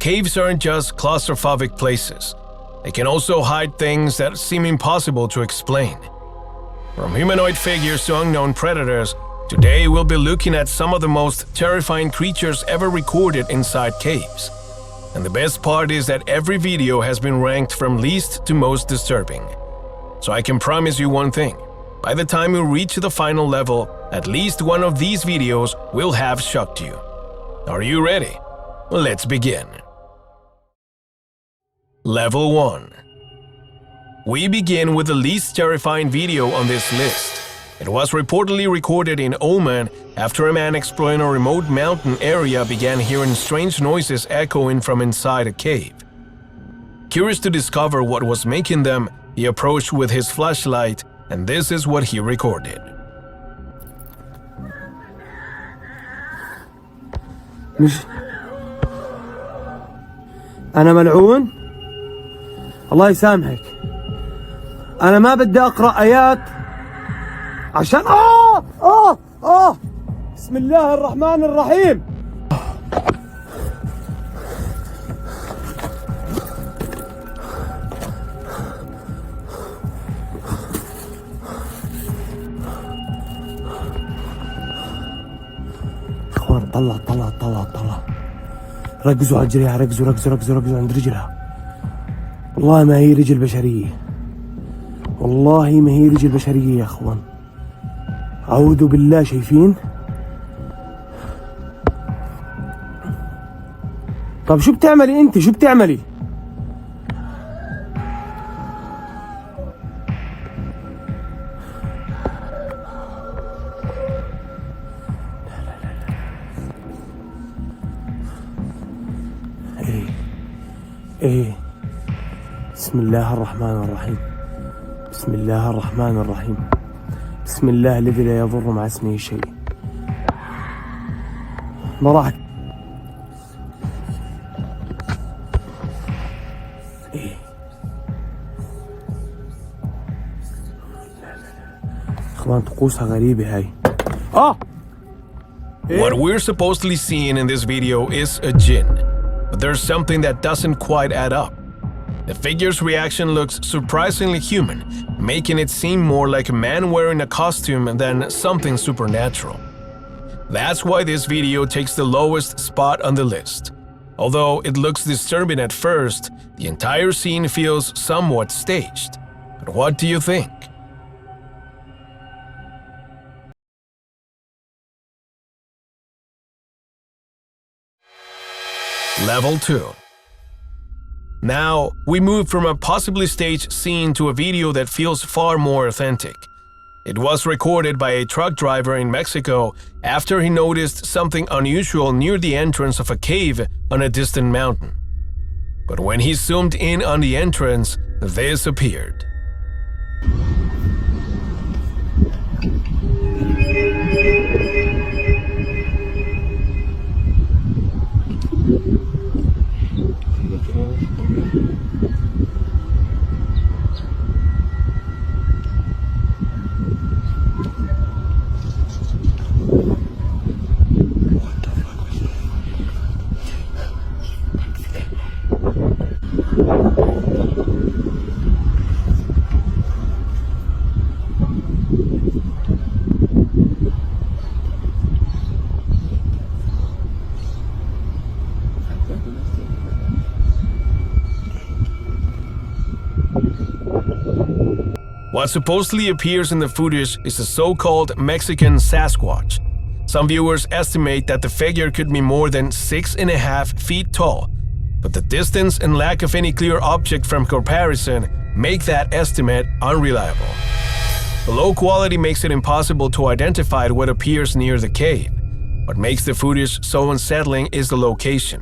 Caves aren't just claustrophobic places. They can also hide things that seem impossible to explain. From humanoid figures to unknown predators, today we'll be looking at some of the most terrifying creatures ever recorded inside caves. And the best part is that every video has been ranked from least to most disturbing. So I can promise you one thing. By the time you reach the final level, at least one of these videos will have shocked you. Are you ready? Let's begin. Level 1. We begin with the least terrifying video on this list. It was reportedly recorded in Oman after a man exploring a remote mountain area began hearing strange noises echoing from inside a cave. Curious to discover what was making them, he approached with his flashlight, and this is what he recorded. أنا ملعون الله يسامحك. أنا ما بدي أقرأ آيات عشان بسم الله الرحمن الرحيم. اخوان طلع ركزوا على رجلها، ركزوا عند رجلها. والله ما هي رجل بشرية، والله ما هي رجل بشرية يا اخوان. أعوذ بالله. شايفين؟ طب شو بتعملي انت؟ شو بتعملي؟ ايه بسم الله الرحمن الرحيم. بسم الله الرحمن الرحيم. بسم الله الذي لا يضر مع اسمه شيء. براك. ايه اخوان طقوسها غريبة هاي. What we're supposedly seeing in this video is a jinn. But there's something that doesn't quite add up. The figure's reaction looks surprisingly human, making it seem more like a man wearing a costume than something supernatural. That's why this video takes the lowest spot on the list. Although it looks disturbing at first, the entire scene feels somewhat staged. But what do you think? Level 2. Now, we move from a possibly staged scene to a video that feels far more authentic. It was recorded by a truck driver in Mexico after he noticed something unusual near the entrance of a cave on a distant mountain. But when he zoomed in on the entrance, this appeared. What supposedly appears in the footage is a so-called Mexican Sasquatch. Some viewers estimate that the figure could be more than 6.5 feet tall, but the distance and lack of any clear object from comparison make that estimate unreliable. The low quality makes it impossible to identify what appears near the cave. What makes the footage so unsettling is the location.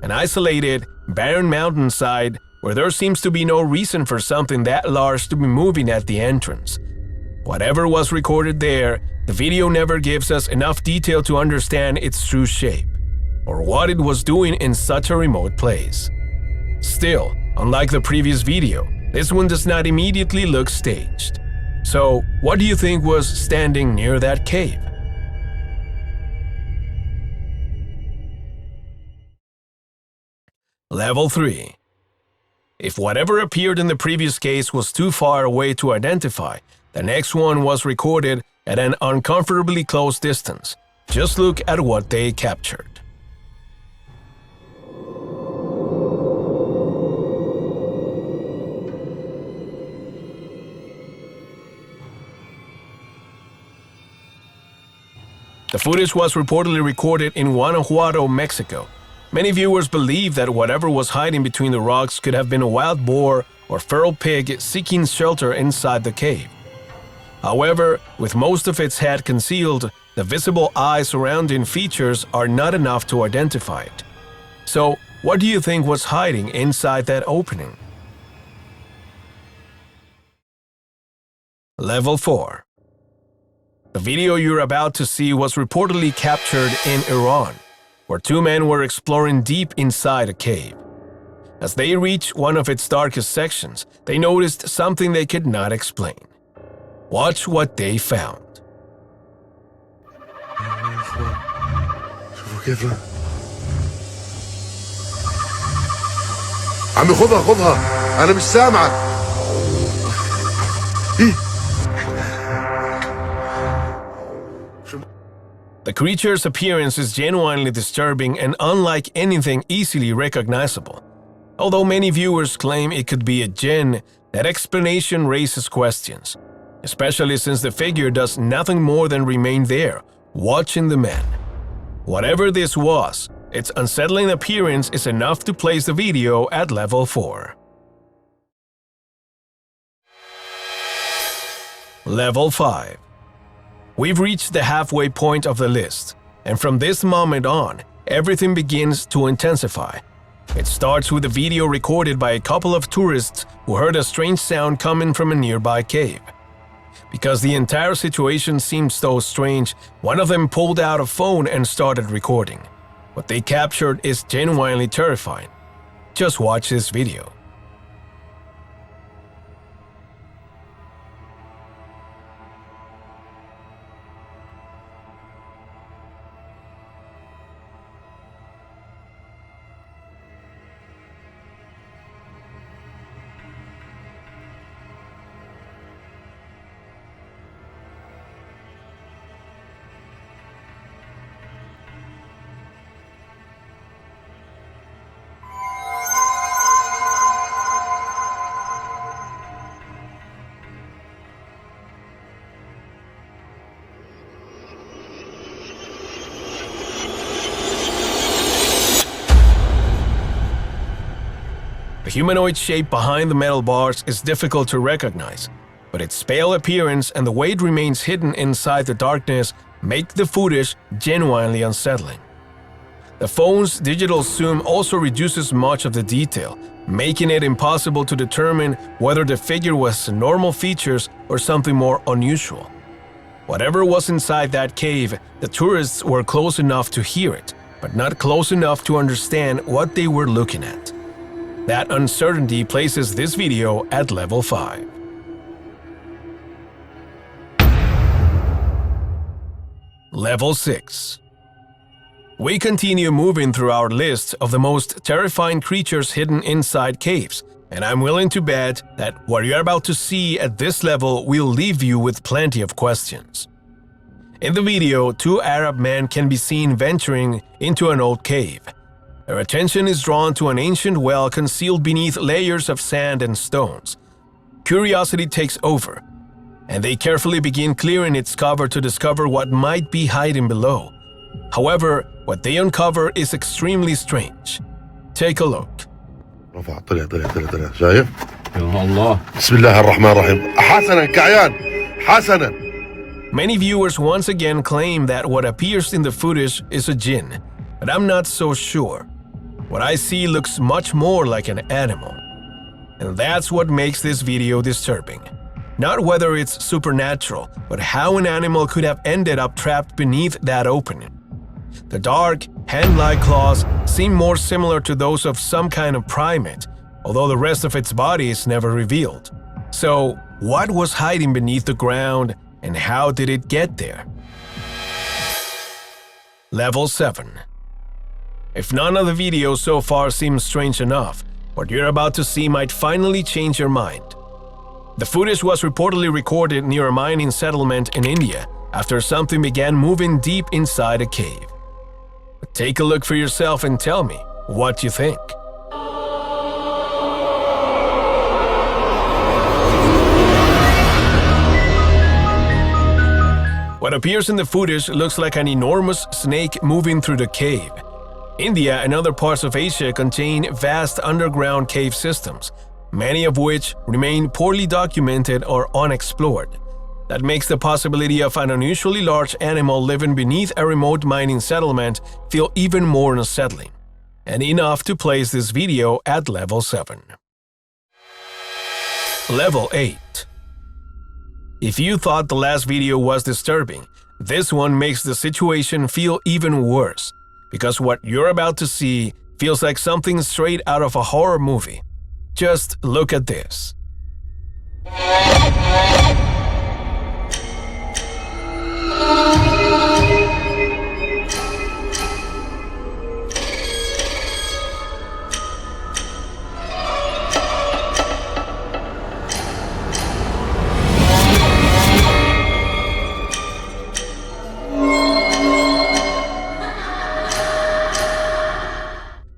An isolated, barren mountainside where there seems to be no reason for something that large to be moving at the entrance. Whatever was recorded there, the video never gives us enough detail to understand its true shape, or what it was doing in such a remote place. Still, unlike the previous video, this one does not immediately look staged. So, what do you think was standing near that cave? Level 3. If whatever appeared in the previous case was too far away to identify, the next one was recorded at an uncomfortably close distance. Just look at what they captured. The footage was reportedly recorded in Guanajuato, Mexico. Many viewers believe that whatever was hiding between the rocks could have been a wild boar or feral pig seeking shelter inside the cave. However, with most of its head concealed, the visible eye surrounding features are not enough to identify it. So, what do you think was hiding inside that opening? Level 4. The video you're about to see was reportedly captured in Iran, where two men were exploring deep inside a cave. As they reached one of its darkest sections, they noticed something they could not explain. Watch what they found. شوفوا كيف عمي خذها انا مش سامعك. The creature's appearance is genuinely disturbing and unlike anything easily recognizable. Although many viewers claim it could be a jinn, that explanation raises questions, especially since the figure does nothing more than remain there, watching the man. Whatever this was, its unsettling appearance is enough to place the video at level 4. Level 5. We've reached the halfway point of the list, and from this moment on, everything begins to intensify. It starts with a video recorded by a couple of tourists who heard a strange sound coming from a nearby cave. Because the entire situation seemed so strange, one of them pulled out a phone and started recording. What they captured is genuinely terrifying. Just watch this video. The humanoid shape behind the metal bars is difficult to recognize, but its pale appearance and the way it remains hidden inside the darkness make the footage genuinely unsettling. The phone's digital zoom also reduces much of the detail, making it impossible to determine whether the figure was normal features or something more unusual. Whatever was inside that cave, the tourists were close enough to hear it, but not close enough to understand what they were looking at. That uncertainty places this video at level 5. Level 6. We continue moving through our list of the most terrifying creatures hidden inside caves, and I'm willing to bet that what you're about to see at this level will leave you with plenty of questions. In the video, two Arab men can be seen venturing into an old cave. Their attention is drawn to an ancient well concealed beneath layers of sand and stones. Curiosity takes over, and they carefully begin clearing its cover to discover what might be hiding below. However, what they uncover is extremely strange. Take a look. رفع طلع شايف؟ يا الله. بسم الله الرحمن الرحيم. حسنا كعيان حسنا. Many viewers once again claim that what appears in the footage is a jinn, but I'm not so sure. What I see looks much more like an animal. And that's what makes this video disturbing. Not whether it's supernatural, but how an animal could have ended up trapped beneath that opening. The dark, hand-like claws seem more similar to those of some kind of primate, although the rest of its body is never revealed. So, what was hiding beneath the ground, and how did it get there? Level 7. If none of the videos so far seems strange enough, what you're about to see might finally change your mind. The footage was reportedly recorded near a mining settlement in India after something began moving deep inside a cave. Take a look for yourself and tell me what you think. What appears in the footage looks like an enormous snake moving through the cave. India and other parts of Asia contain vast underground cave systems, many of which remain poorly documented or unexplored. That makes the possibility of an unusually large animal living beneath a remote mining settlement feel even more unsettling, and enough to place this video at level 7. Level 8. If you thought the last video was disturbing, this one makes the situation feel even worse, because what you're about to see feels like something straight out of a horror movie. Just look at this.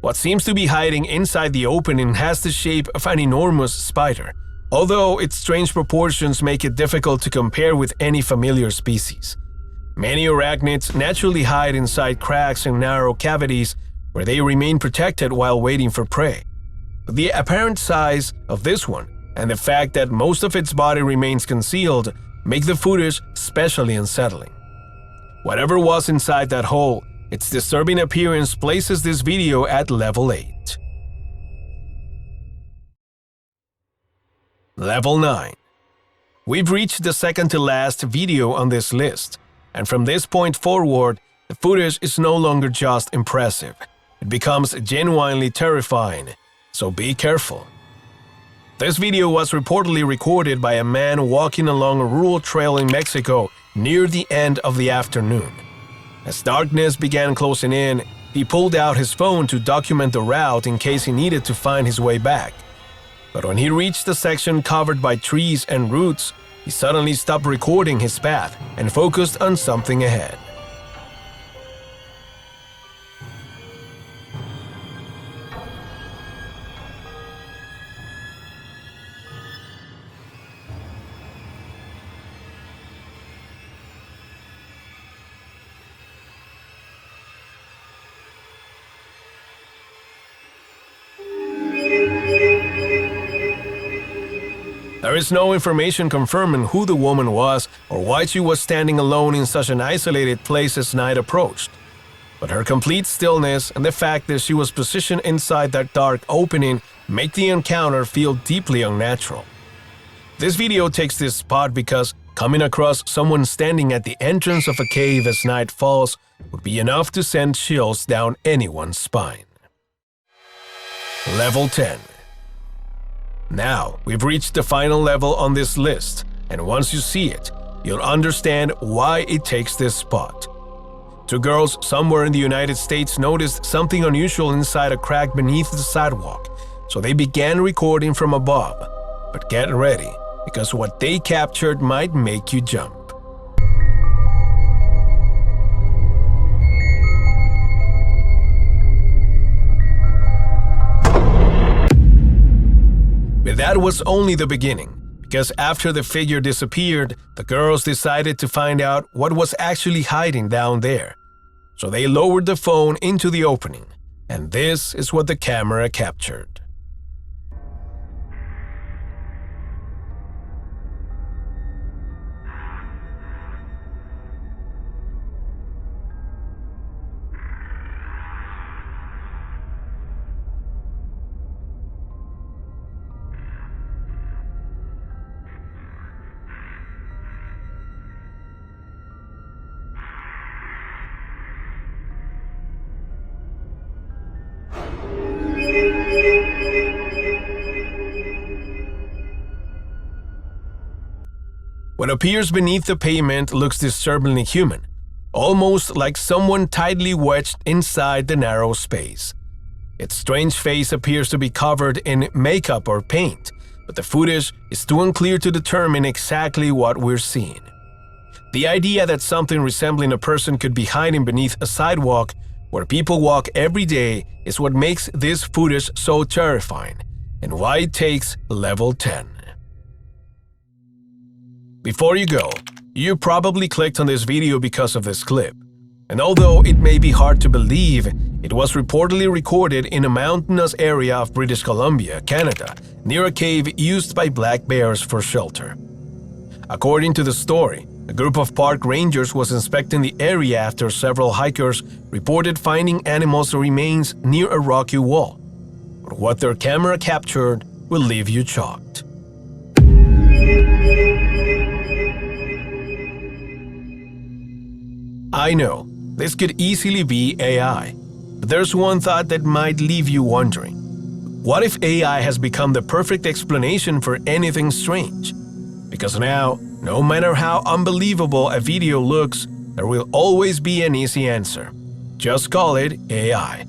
What seems to be hiding inside the opening has the shape of an enormous spider, although its strange proportions make it difficult to compare with any familiar species. Many arachnids naturally hide inside cracks and narrow cavities where they remain protected while waiting for prey. But the apparent size of this one and the fact that most of its body remains concealed make the footage especially unsettling. Whatever was inside that hole, its disturbing appearance places this video at level 8. Level 9. We've reached the second to last video on this list, and from this point forward, the footage is no longer just impressive. It becomes genuinely terrifying, so be careful. This video was reportedly recorded by a man walking along a rural trail in Mexico near the end of the afternoon. As darkness began closing in, he pulled out his phone to document the route in case he needed to find his way back. But when he reached the section covered by trees and roots, he suddenly stopped recording his path and focused on something ahead. There is no information confirming who the woman was or why she was standing alone in such an isolated place as night approached. But her complete stillness and the fact that she was positioned inside that dark opening make the encounter feel deeply unnatural. This video takes this spot because coming across someone standing at the entrance of a cave as night falls would be enough to send chills down anyone's spine. Level 10. Now, we've reached the final level on this list, and once you see it, you'll understand why it takes this spot. Two girls somewhere in the United States noticed something unusual inside a crack beneath the sidewalk, so they began recording from above. But get ready, because what they captured might make you jump. But that was only the beginning, because after the figure disappeared, the girls decided to find out what was actually hiding down there. So they lowered the phone into the opening, and this is what the camera captured. What appears beneath the pavement looks disturbingly human, almost like someone tightly wedged inside the narrow space. Its strange face appears to be covered in makeup or paint, but the footage is too unclear to determine exactly what we're seeing. The idea that something resembling a person could be hiding beneath a sidewalk where people walk every day is what makes this footage so terrifying, and why it takes level 10. Before you go, you probably clicked on this video because of this clip. And although it may be hard to believe, it was reportedly recorded in a mountainous area of British Columbia, Canada, near a cave used by black bears for shelter. According to the story, a group of park rangers was inspecting the area after several hikers reported finding animals' remains near a rocky wall. But what their camera captured will leave you shocked. I know, this could easily be AI, but there's one thought that might leave you wondering. What if AI has become the perfect explanation for anything strange? Because now, no matter how unbelievable a video looks, there will always be an easy answer. Just call it AI.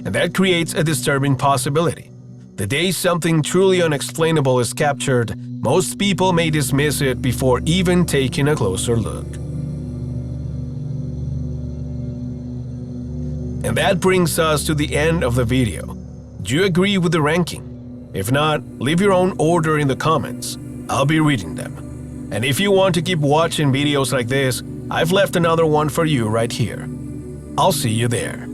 And that creates a disturbing possibility. The day something truly unexplainable is captured, most people may dismiss it before even taking a closer look. And that brings us to the end of the video. Do you agree with the ranking? If not, leave your own order in the comments. I'll be reading them. And if you want to keep watching videos like this, I've left another one for you right here. I'll see you there.